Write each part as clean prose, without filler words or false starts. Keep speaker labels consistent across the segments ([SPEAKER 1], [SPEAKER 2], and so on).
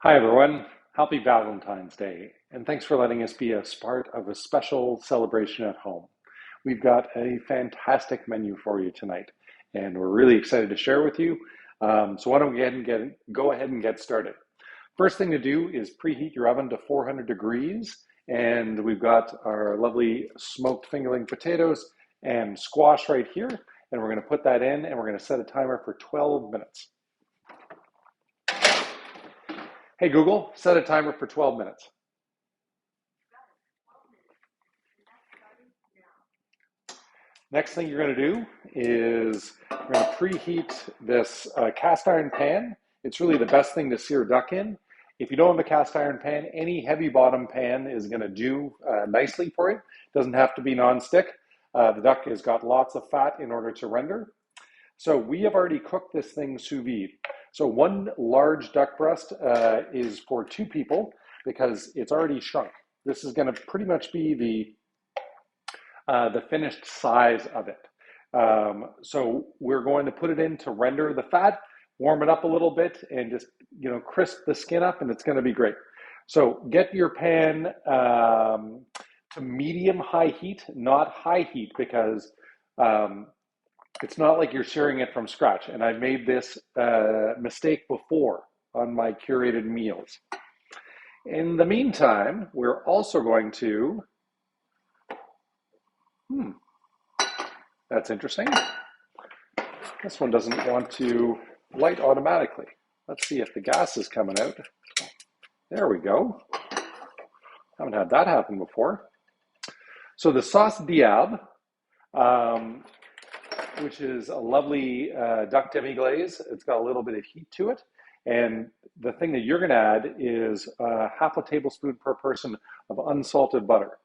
[SPEAKER 1] Hi, everyone. Happy Valentine's Day, and thanks for letting us be a part of a special celebration at home. We've got a fantastic menu for you tonight, and we're really excited to share with you. So why don't we go ahead and get started? First thing to do is preheat your oven to 400 degrees, and we've got our lovely smoked fingerling potatoes and squash right here, and we're going to put that in, and we're going to set a timer for 12 minutes. Hey Google, set a timer for 12 minutes. Next thing you're going to do is we're going to preheat this cast iron pan. It's really the best thing to sear duck in. If you don't have a cast iron pan, any heavy bottom pan is going to do nicely for you. It doesn't have to be non-stick. The duck has got lots of fat in order to render. So we have already cooked this thing sous vide. So one large duck breast is for two people because it's already shrunk. This is going to pretty much be the finished size of it. So we're going to put it in to render the fat, warm it up a little bit, and just crisp the skin up, and it's going to be great. So get your pan to medium high heat, not high heat, because it's not like you're searing it from scratch. And I've made this mistake before on my curated meals. In the meantime, we're also going to, that's interesting. This one doesn't want to light automatically. Let's see if the gas is coming out. There we go. Haven't had that happen before. So the sauce diab, which is a lovely duck demi-glaze. It's got a little bit of heat to it. And the thing that you're going to add is half a tablespoon per person of unsalted butter.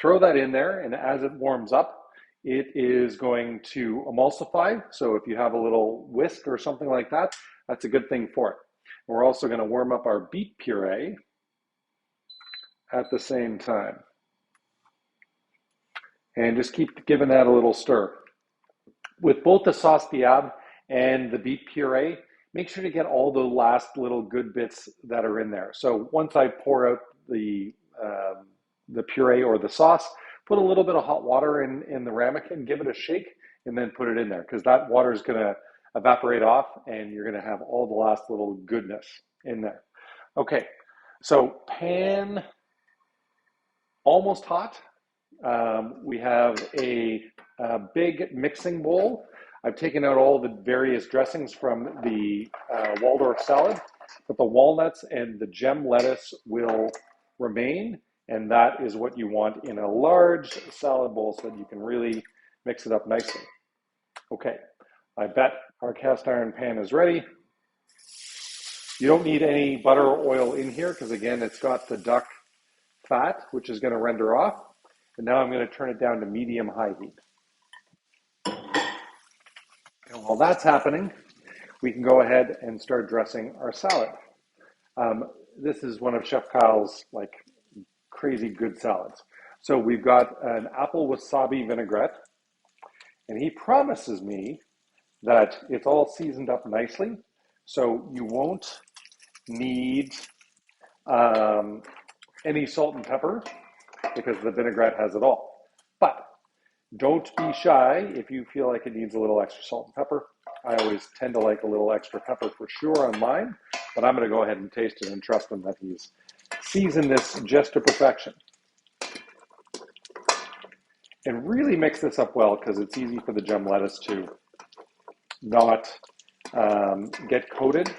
[SPEAKER 1] Throw that in there, and as it warms up, it is going to emulsify. So if you have a little whisk or something like that, that's a good thing for it. And we're also going to warm up our beet puree at the same time. And just keep giving that a little stir. With both the sauce diab and the beet puree, make sure to get all the last little good bits that are in there. So once I pour out the puree or the sauce, put a little bit of hot water in the ramekin, give it a shake, and then put it in there, because that water is going to evaporate off and you're going to have all the last little goodness in there. Okay, so pan almost hot. We have a big mixing bowl. I've taken out all the various dressings from the Waldorf salad, but the walnuts and the gem lettuce will remain, and that is what you want in a large salad bowl so that you can really mix it up nicely. Okay, I bet our cast iron pan is ready. You don't need any butter or oil in here because, again, it's got the duck fat, which is going to render off. And now I'm going to turn it down to medium-high heat. And while that's happening, we can go ahead and start dressing our salad. This is one of Chef Kyle's crazy good salads. So we've got an apple wasabi vinaigrette, and he promises me that it's all seasoned up nicely, so you won't need any salt and pepper because the vinaigrette has it all. But don't be shy if you feel like it needs a little extra salt and pepper. I always tend to like a little extra pepper for sure on mine, but I'm going to go ahead and taste it and trust him that he's seasoned this just to perfection. And really mix this up well because it's easy for the gem lettuce to not get coated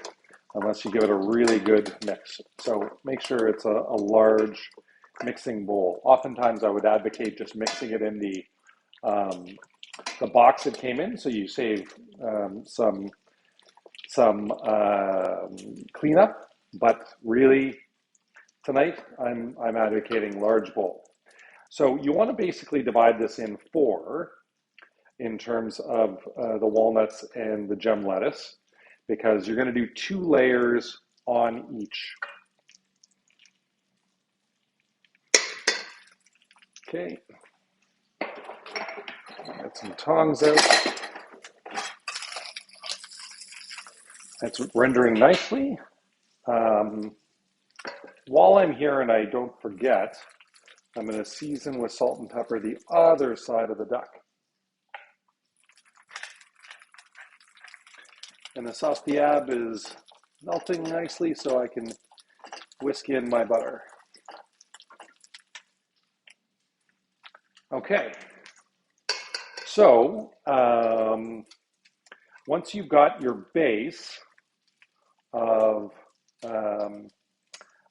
[SPEAKER 1] unless you give it a really good mix. So make sure it's a large mixing bowl. Oftentimes I would advocate just mixing it in the box it came in, so you save some cleanup. But really, tonight I'm advocating large bowl. So you want to basically divide this in four in terms of the walnuts and the gem lettuce, because you're going to do 2 layers on each. Okay. Get some tongs out. It's rendering nicely. While I'm here and I don't forget, I'm going to season with salt and pepper the other side of the duck. And the sauce diab is melting nicely, so I can whisk in my butter. Okay, so once you've got your base of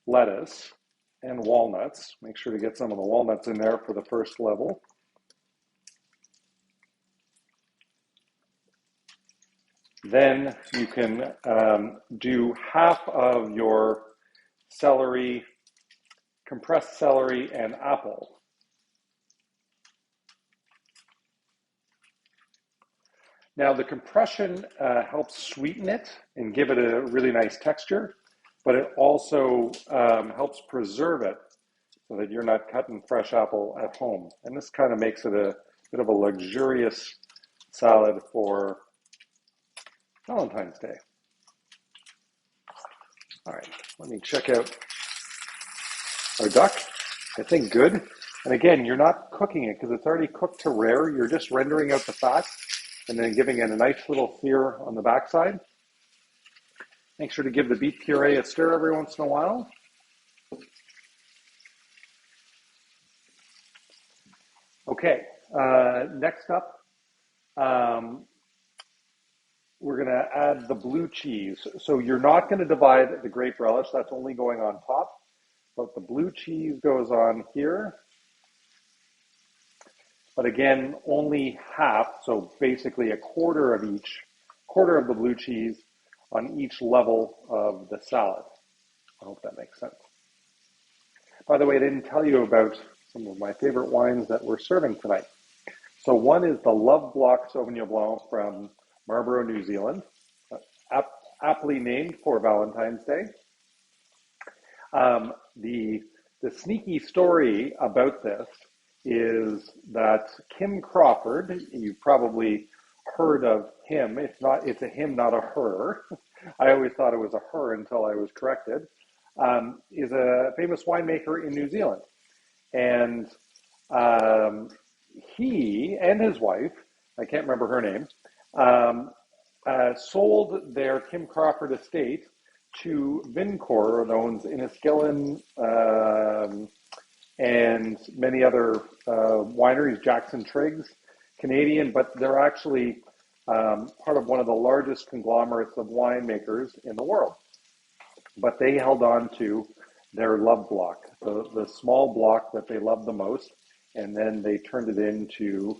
[SPEAKER 1] lettuce and walnuts, make sure to get some of the walnuts in there for the first level. Then you can do half of your celery, compressed celery, and apple. Now the compression helps sweeten it and give it a really nice texture, but it also helps preserve it so that you're not cutting fresh apple at home. And this kind of makes it a bit of a luxurious salad for Valentine's Day. All right, let me check out our duck. I think good. And again, you're not cooking it because it's already cooked to rare. You're just rendering out the fat and then giving it a nice little sear on the backside. Make sure to give the beet puree a stir every once in a while. Okay, next up, we're going to add the blue cheese. So you're not going to divide the grape relish. That's only going on top. But the blue cheese goes on here. But again, only half, so basically a quarter of the blue cheese on each level of the salad. I hope that makes sense. By the way, I didn't tell you about some of my favorite wines that we're serving tonight. So one is the Love Block Sauvignon Blanc from Marlborough, New Zealand, aptly named for Valentine's Day. The sneaky story about this is that Kim Crawford, you've probably heard of him. It's a him, not a her. I always thought it was a her until I was corrected. Is a famous winemaker in New Zealand. And he and his wife, I can't remember her name, sold their Kim Crawford estate to Vincor, that owns Inniskillen and many other wineries, Jackson Triggs, Canadian, but they're actually part of one of the largest conglomerates of winemakers in the world. But they held on to their love block, the small block that they loved the most, and then they turned it into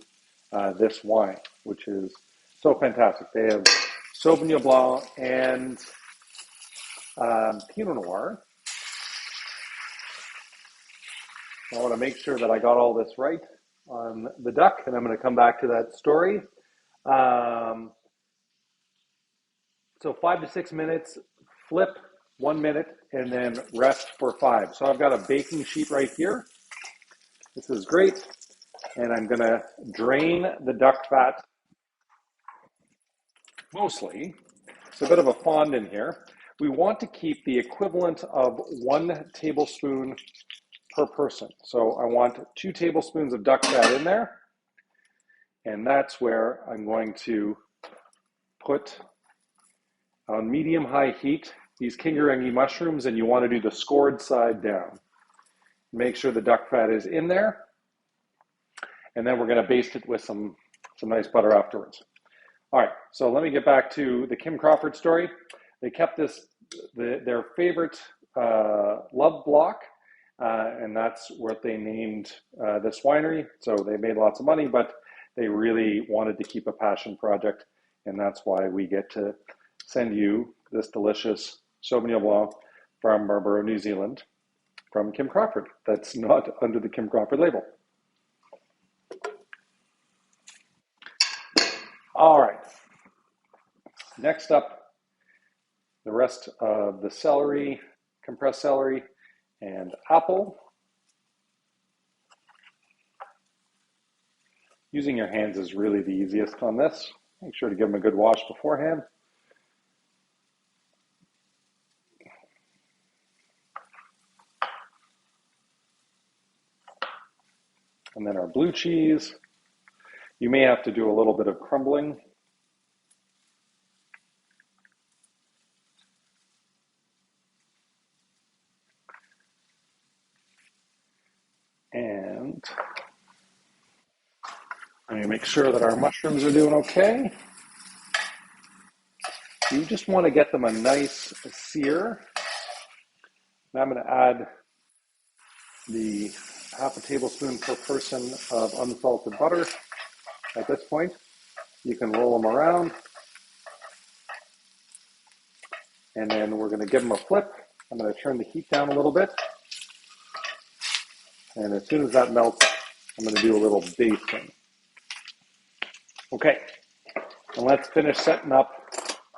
[SPEAKER 1] this wine, which is so fantastic. They have Sauvignon Blanc and Pinot Noir. I want to make sure that I got all this right on the duck, and I'm going to come back to that story. So 5 to 6 minutes, flip 1 minute, and then rest for 5. So I've got a baking sheet right here. This is great. And I'm going to drain the duck fat mostly. It's a bit of a fond in here. We want to keep the equivalent of 1 tablespoon per person. So I want 2 tablespoons of duck fat in there. And that's where I'm going to put on medium-high heat these kingarengi mushrooms, and you want to do the scored side down. Make sure the duck fat is in there. And then we're going to baste it with some nice butter afterwards. All right, so let me get back to the Kim Crawford story. They kept their favorite love block, and that's what they named this winery. So they made lots of money, but they really wanted to keep a passion project, and that's why we get to send you this delicious Sauvignon Blanc from Marlborough, New Zealand, from Kim Crawford. That's not under the Kim Crawford label. All right. Next up, the rest of the celery, compressed celery, and apple. Using your hands is really the easiest on this. Make sure to give them a good wash beforehand. And then our blue cheese. You may have to do a little bit of crumbling. And let me make sure that our mushrooms are doing okay. You just want to get them a nice sear. And I'm going to add the half a tablespoon per person of unsalted butter at this point. You can roll them around. And then we're going to give them a flip. I'm going to turn the heat down a little bit. And as soon as that melts, I'm going to do a little basting. Okay, and let's finish setting up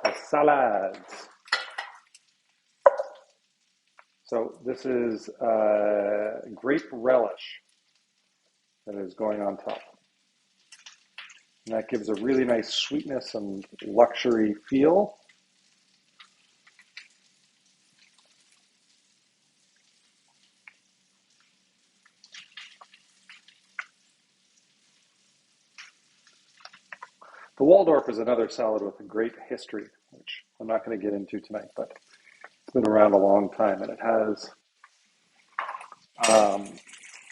[SPEAKER 1] the salads. So this is grape relish that is going on top. And that gives a really nice sweetness and luxury feel. The Waldorf is another salad with a great history, which I'm not going to get into tonight, but it's been around a long time, and it has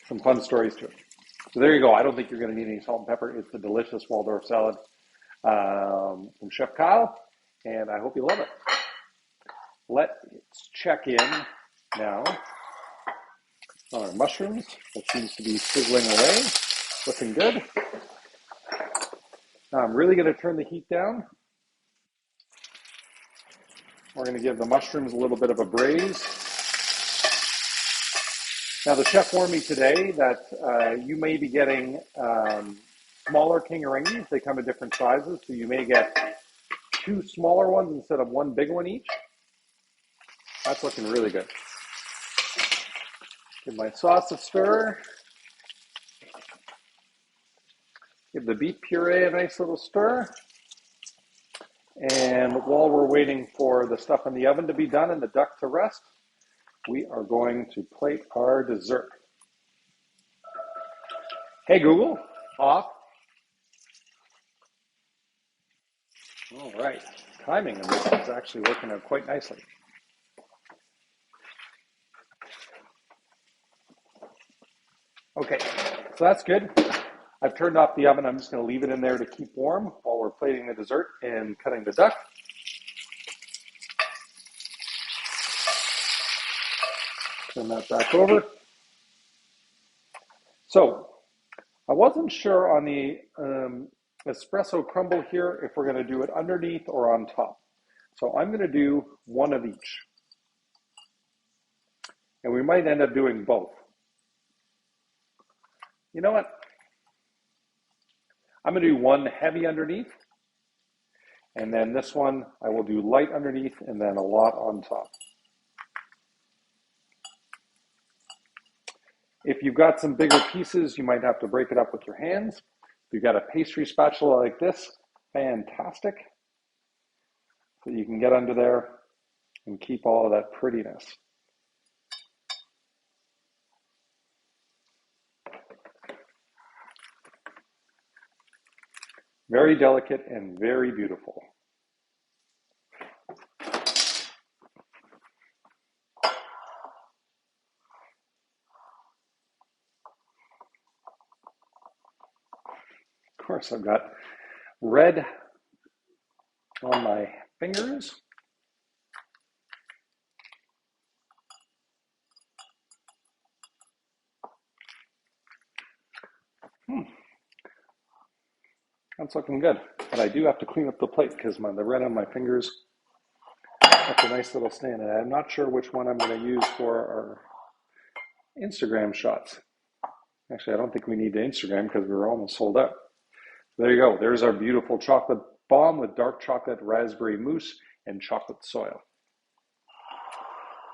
[SPEAKER 1] some fun stories to it. So there you go. I don't think you're going to need any salt and pepper. It's the delicious Waldorf salad from Chef Kyle, and I hope you love it. Let's check in now on our mushrooms. That seems to be sizzling away, looking good. Now I'm really going to turn the heat down. We're going to give the mushrooms a little bit of a braise. Now the chef warned me today that you may be getting smaller kingaringis. They come in different sizes, so you may get 2 smaller ones instead of 1 big one each. That's looking really good. Give my sauce a stir. Give the beet puree a nice little stir. And while we're waiting for the stuff in the oven to be done and the duck to rest, we are going to plate our dessert. Hey Google, off. All right, timing of this is actually working out quite nicely. Okay, so that's good. I've turned off the oven. I'm just going to leave it in there to keep warm while we're plating the dessert and cutting the duck. Turn that back over. So I wasn't sure on the espresso crumble here if we're going to do it underneath or on top. So I'm going to do one of each. And we might end up doing both. You know what? I'm going to do one heavy underneath. And then this one I will do light underneath and then a lot on top. If you've got some bigger pieces, you might have to break it up with your hands. If you've got a pastry spatula like this, fantastic. So you can get under there and keep all of that prettiness. Very delicate and very beautiful. Of course, I've got red on my fingers. That's looking good. But I do have to clean up the plate because the red on my fingers, that's a nice little stain. And I'm not sure which one I'm going to use for our Instagram shots. Actually, I don't think we need the Instagram because we're almost sold out. There you go. There's our beautiful chocolate bomb with dark chocolate, raspberry mousse, and chocolate soil.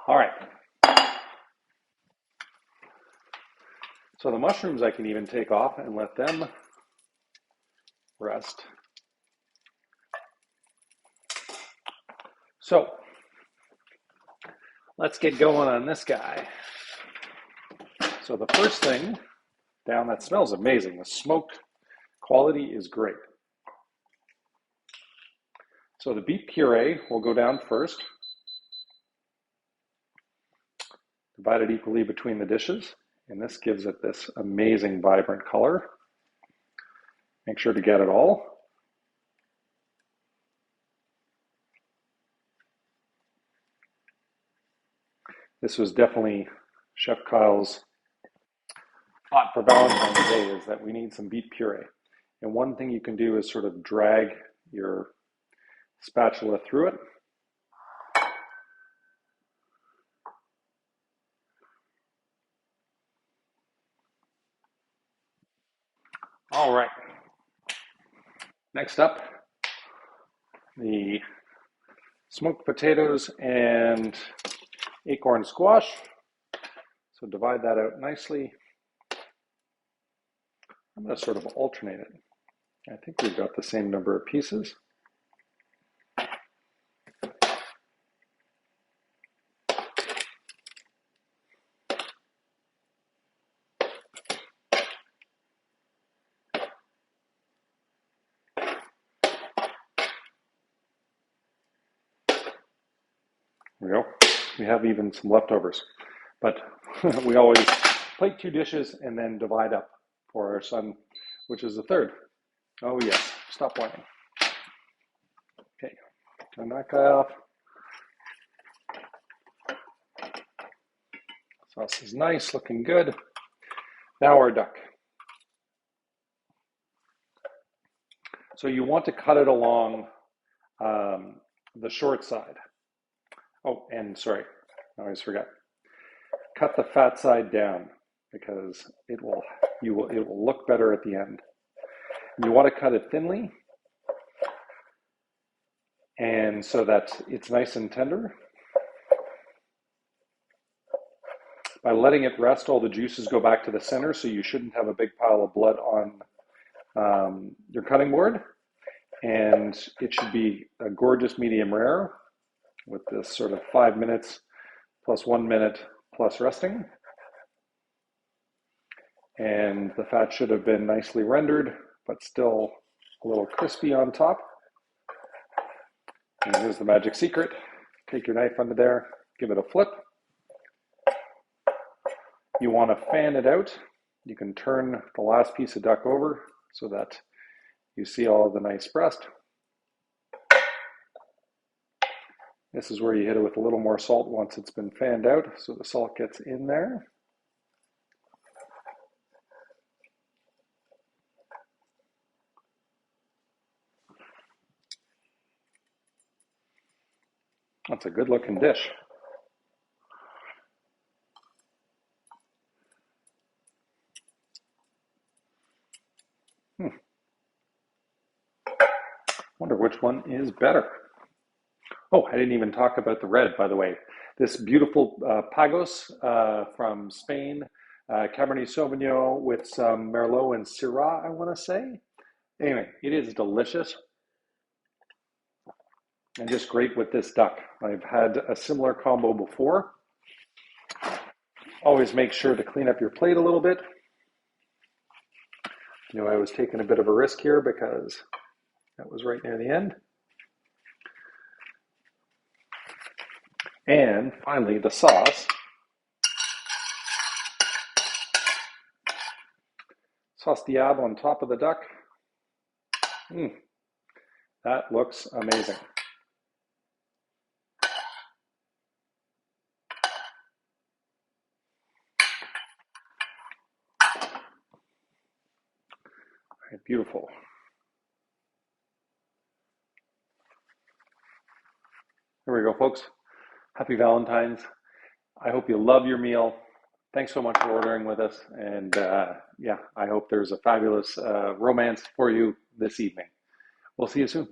[SPEAKER 1] All right. So the mushrooms I can even take off and let them rest. So let's get going on this guy. So the first thing down. That smells amazing. The smoked quality is great. So the beet puree will go down first. Divide it equally between the dishes, and this gives it this amazing vibrant color. Make sure to get it all. This was definitely Chef Kyle's thought for Valentine's Day, is that we need some beet puree. And one thing you can do is sort of drag your spatula through it. All right. Next up, the smoked potatoes and acorn squash. So divide that out nicely. I'm going to sort of alternate it. I think we've got the same number of pieces. There we go. We have even some leftovers, but we always plate 2 dishes and then divide up for our son, which is the third. Oh yes, stop whining. Okay, turn that guy off. Sauce is nice, looking good. Now our duck. So you want to cut it along the short side. Oh, and sorry, I always forgot. Cut the fat side down because it will look better at the end. You want to cut it thinly, and so that it's nice and tender. By letting it rest, all the juices go back to the center, so you shouldn't have a big pile of blood on your cutting board. And it should be a gorgeous medium rare with this sort of 5 minutes plus 1 minute plus resting. And the fat should have been nicely rendered, but still a little crispy on top. And here's the magic secret. Take your knife under there, give it a flip. You want to fan it out. You can turn the last piece of duck over so that you see all of the nice breast. This is where you hit it with a little more salt once it's been fanned out, so the salt gets in there. That's a good looking dish. Wonder which one is better. Oh, I didn't even talk about the red, by the way. This beautiful Pagos from Spain, Cabernet Sauvignon with some Merlot and Syrah, I want to say. Anyway, it is delicious and just great with this duck. I've had a similar combo before. Always make sure to clean up your plate a little bit. You know, I was taking a bit of a risk here because that was right near the end. And finally, the sauce. Sauce diable on top of the duck. That looks amazing. All right, beautiful. There we go, folks. Happy Valentine's. I hope you love your meal. Thanks so much for ordering with us. And yeah, I hope there's a fabulous romance for you this evening. We'll see you soon.